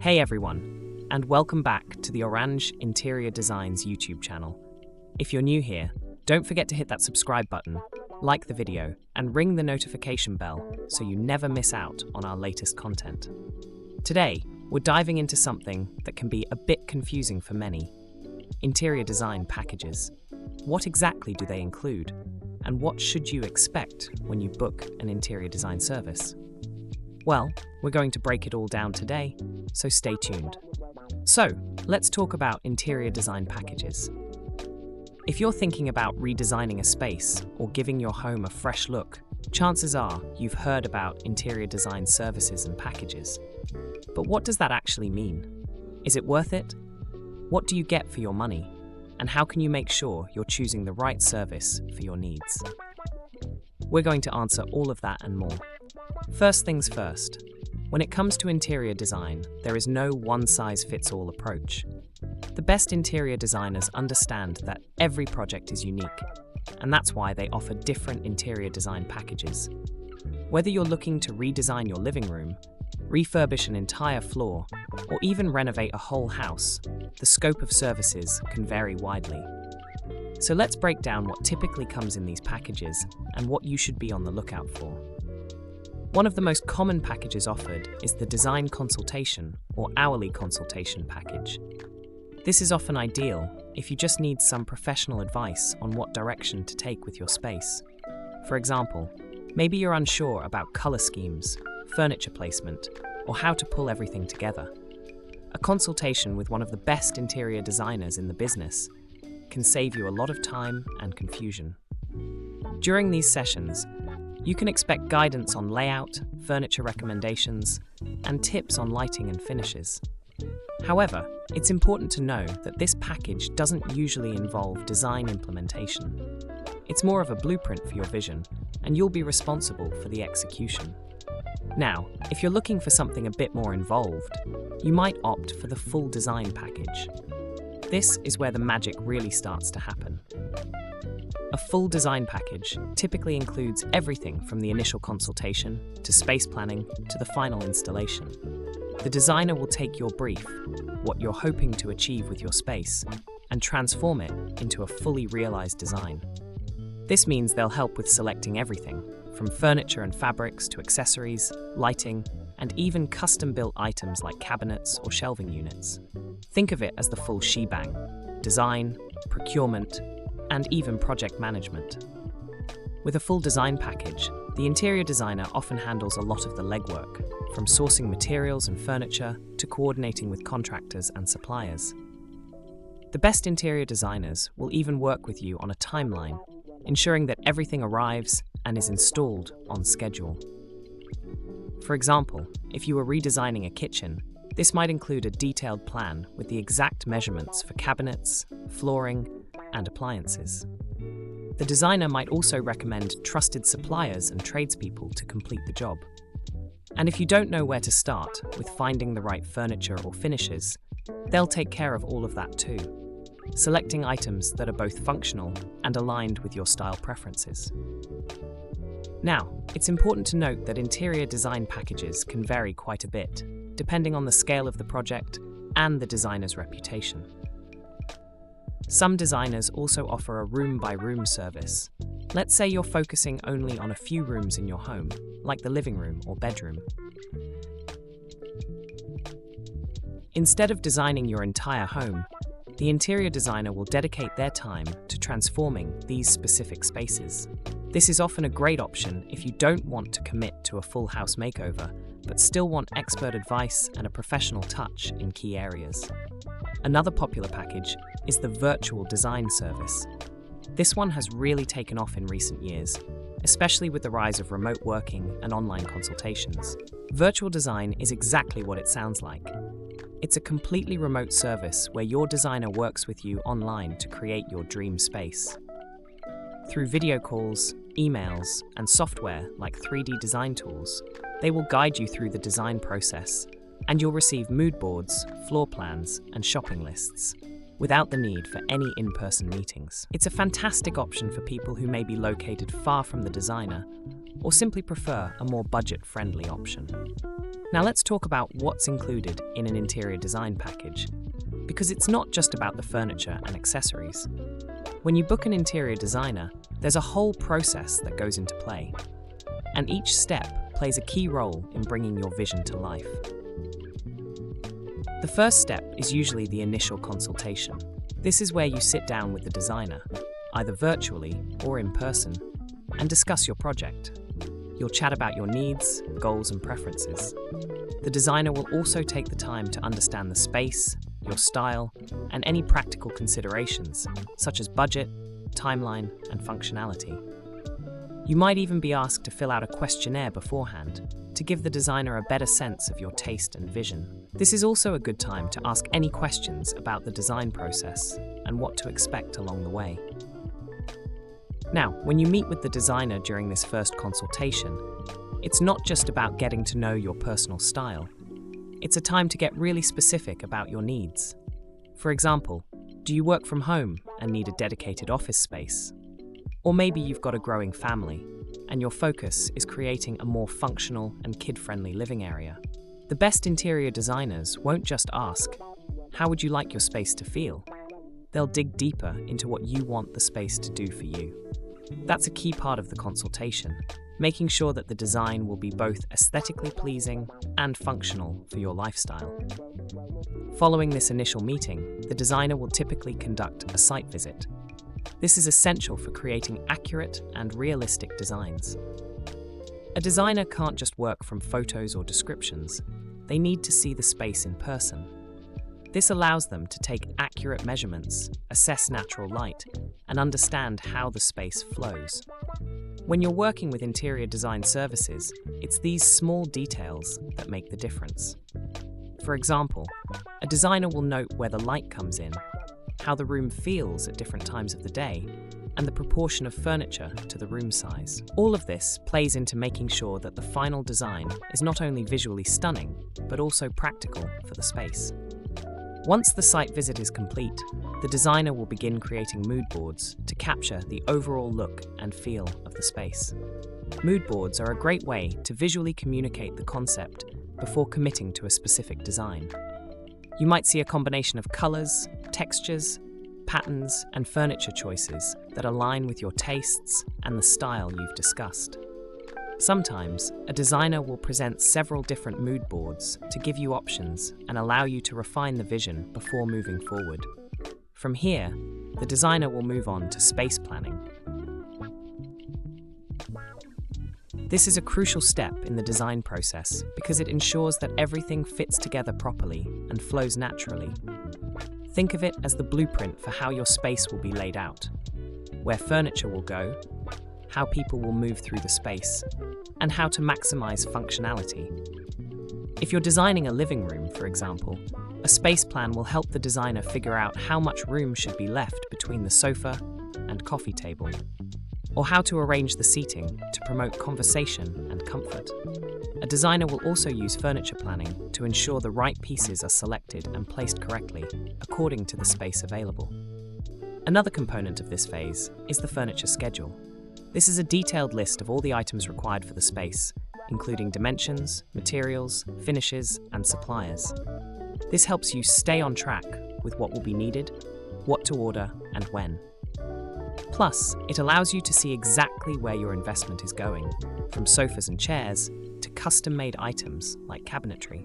Hey everyone, and welcome back to the Orange Interior Designs YouTube channel. If you're new here, don't forget to hit that subscribe button, like the video, and ring the notification bell so you never miss out on our latest content. Today, we're diving into something that can be a bit confusing for many: interior design packages. What exactly do they include? And what should you expect when you book an interior design service? Well, we're going to break it all down today, so stay tuned. So, let's talk about interior design packages. If you're thinking about redesigning a space or giving your home a fresh look, chances are you've heard about interior design services and packages. But what does that actually mean? Is it worth it? What do you get for your money? And how can you make sure you're choosing the right service for your needs? We're going to answer all of that and more. First things first, when it comes to interior design, there is no one-size-fits-all approach. The best interior designers understand that every project is unique, and that's why they offer different interior design packages. Whether you're looking to redesign your living room, refurbish an entire floor, or even renovate a whole house, the scope of services can vary widely. So let's break down what typically comes in these packages and what you should be on the lookout for. One of the most common packages offered is the design consultation or hourly consultation package. This is often ideal if you just need some professional advice on what direction to take with your space. For example, maybe you're unsure about color schemes, furniture placement, or how to pull everything together. A consultation with one of the best interior designers in the business can save you a lot of time and confusion. During these sessions, you can expect guidance on layout, furniture recommendations, and tips on lighting and finishes. However, it's important to know that this package doesn't usually involve design implementation. It's more of a blueprint for your vision, and you'll be responsible for the execution. Now, if you're looking for something a bit more involved, you might opt for the full design package. This is where the magic really starts to happen. A full design package typically includes everything from the initial consultation to space planning to the final installation. The designer will take your brief, what you're hoping to achieve with your space, and transform it into a fully realized design. This means they'll help with selecting everything, from furniture and fabrics to accessories, lighting, and even custom-built items like cabinets or shelving units. Think of it as the full shebang: design, procurement, and even project management. With a full design package, the interior designer often handles a lot of the legwork, from sourcing materials and furniture to coordinating with contractors and suppliers. The best interior designers will even work with you on a timeline, ensuring that everything arrives and is installed on schedule. For example, if you were redesigning a kitchen, this might include a detailed plan with the exact measurements for cabinets, flooring, and appliances. The designer might also recommend trusted suppliers and tradespeople to complete the job. And if you don't know where to start with finding the right furniture or finishes, they'll take care of all of that too, selecting items that are both functional and aligned with your style preferences. Now, it's important to note that interior design packages can vary quite a bit, depending on the scale of the project and the designer's reputation. Some designers also offer a room-by-room service. Let's say you're focusing only on a few rooms in your home, like the living room or bedroom. Instead of designing your entire home, the interior designer will dedicate their time to transforming these specific spaces. This is often a great option if you don't want to commit to a full house makeover, but still want expert advice and a professional touch in key areas. Another popular package is the virtual design service. This one has really taken off in recent years, especially with the rise of remote working and online consultations. Virtual design is exactly what it sounds like. It's a completely remote service where your designer works with you online to create your dream space. Through video calls, emails, and software like 3D design tools, they will guide you through the design process, and you'll receive mood boards, floor plans, and shopping lists, without the need for any in-person meetings. It's a fantastic option for people who may be located far from the designer or simply prefer a more budget-friendly option. Now let's talk about what's included in an interior design package, because it's not just about the furniture and accessories. When you book an interior designer, there's a whole process that goes into play, and each step plays a key role in bringing your vision to life. The first step is usually the initial consultation. This is where you sit down with the designer, either virtually or in person, and discuss your project. You'll chat about your needs, goals, and preferences. The designer will also take the time to understand the space, your style, and any practical considerations, such as budget, timeline, and functionality. You might even be asked to fill out a questionnaire beforehand to give the designer a better sense of your taste and vision. This is also a good time to ask any questions about the design process and what to expect along the way. Now, when you meet with the designer during this first consultation, it's not just about getting to know your personal style. It's a time to get really specific about your needs. For example, do you work from home and need a dedicated office space? Or maybe you've got a growing family, and your focus is creating a more functional and kid-friendly living area. The best interior designers won't just ask, "How would you like your space to feel?" They'll dig deeper into what you want the space to do for you. That's a key part of the consultation, making sure that the design will be both aesthetically pleasing and functional for your lifestyle. Following this initial meeting, the designer will typically conduct a site visit. This is essential for creating accurate and realistic designs. A designer can't just work from photos or descriptions. They need to see the space in person. This allows them to take accurate measurements, assess natural light, and understand how the space flows. When you're working with interior design services, it's these small details that make the difference. For example, a designer will note where the light comes in, how the room feels at different times of the day, and the proportion of furniture to the room size. All of this plays into making sure that the final design is not only visually stunning, but also practical for the space. Once the site visit is complete, the designer will begin creating mood boards to capture the overall look and feel of the space. Mood boards are a great way to visually communicate the concept before committing to a specific design. You might see a combination of colors, textures, patterns, and furniture choices that align with your tastes and the style you've discussed. Sometimes, a designer will present several different mood boards to give you options and allow you to refine the vision before moving forward. From here, the designer will move on to space planning. This is a crucial step in the design process because it ensures that everything fits together properly and flows naturally. Think of it as the blueprint for how your space will be laid out, where furniture will go, how people will move through the space, and how to maximize functionality. If you're designing a living room, for example, a space plan will help the designer figure out how much room should be left between the sofa and coffee table, or how to arrange the seating to promote conversation and comfort. A designer will also use furniture planning to ensure the right pieces are selected and placed correctly according to the space available. Another component of this phase is the furniture schedule. This is a detailed list of all the items required for the space, including dimensions, materials, finishes, and suppliers. This helps you stay on track with what will be needed, what to order, and when. Plus, it allows you to see exactly where your investment is going, from sofas and chairs to custom-made items like cabinetry.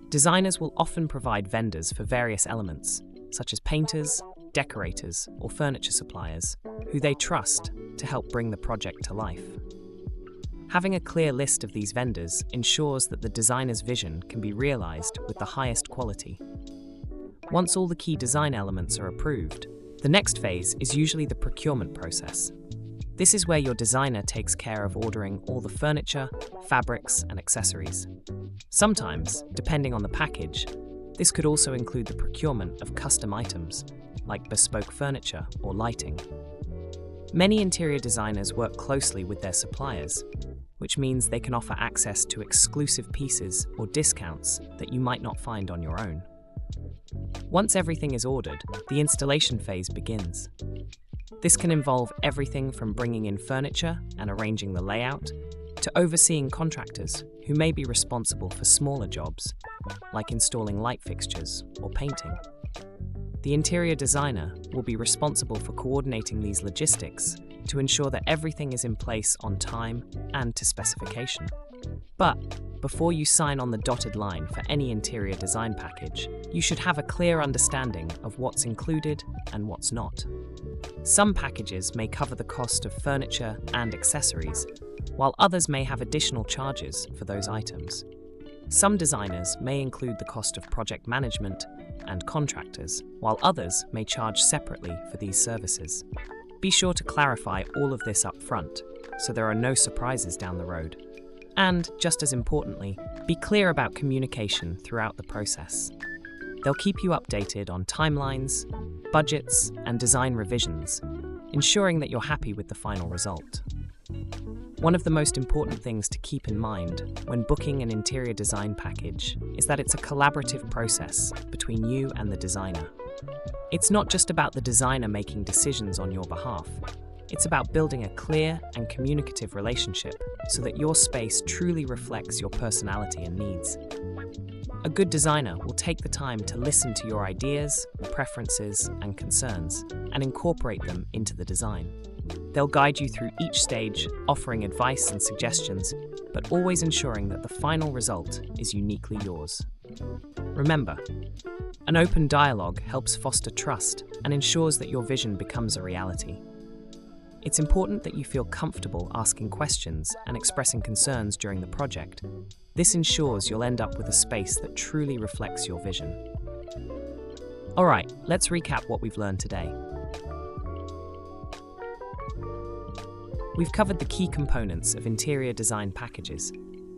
Designers will often provide vendors for various elements, such as painters, decorators, or furniture suppliers, who they trust to help bring the project to life. Having a clear list of these vendors ensures that the designer's vision can be realized with the highest quality. Once all the key design elements are approved, the next phase is usually the procurement process. This is where your designer takes care of ordering all the furniture, fabrics, and accessories. Sometimes, depending on the package, this could also include the procurement of custom items, like bespoke furniture or lighting. Many interior designers work closely with their suppliers, which means they can offer access to exclusive pieces or discounts that you might not find on your own. Once everything is ordered, the installation phase begins. This can involve everything from bringing in furniture and arranging the layout, to overseeing contractors who may be responsible for smaller jobs, like installing light fixtures or painting. The interior designer will be responsible for coordinating these logistics to ensure that everything is in place on time and to specification. But before you sign on the dotted line for any interior design package, you should have a clear understanding of what's included and what's not. Some packages may cover the cost of furniture and accessories, while others may have additional charges for those items. Some designers may include the cost of project management and contractors, while others may charge separately for these services. Be sure to clarify all of this up front, so there are no surprises down the road. And, just as importantly, be clear about communication throughout the process. They'll keep you updated on timelines, budgets, and design revisions, ensuring that you're happy with the final result. One of the most important things to keep in mind when booking an interior design package is that it's a collaborative process between you and the designer. It's not just about the designer making decisions on your behalf. It's about building a clear and communicative relationship so that your space truly reflects your personality and needs. A good designer will take the time to listen to your ideas, preferences, and concerns and incorporate them into the design. They'll guide you through each stage, offering advice and suggestions, but always ensuring that the final result is uniquely yours. Remember, an open dialogue helps foster trust and ensures that your vision becomes a reality. It's important that you feel comfortable asking questions and expressing concerns during the project. This ensures you'll end up with a space that truly reflects your vision. Alright, let's recap what we've learned today. We've covered the key components of interior design packages,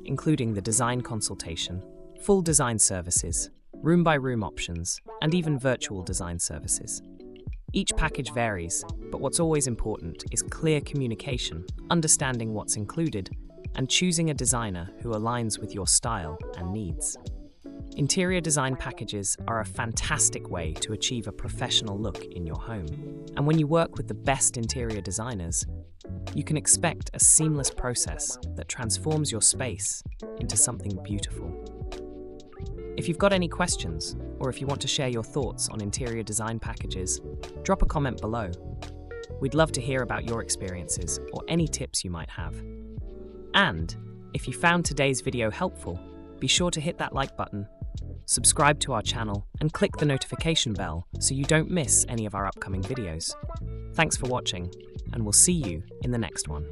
including the design consultation, full design services, room-by-room options, and even virtual design services. Each package varies, but what's always important is clear communication, understanding what's included, and choosing a designer who aligns with your style and needs. Interior design packages are a fantastic way to achieve a professional look in your home. And when you work with the best interior designers, you can expect a seamless process that transforms your space into something beautiful. If you've got any questions, or if you want to share your thoughts on interior design packages, drop a comment below. We'd love to hear about your experiences or any tips you might have. And if you found today's video helpful, be sure to hit that like button, subscribe to our channel, and click the notification bell so you don't miss any of our upcoming videos. Thanks for watching, and we'll see you in the next one.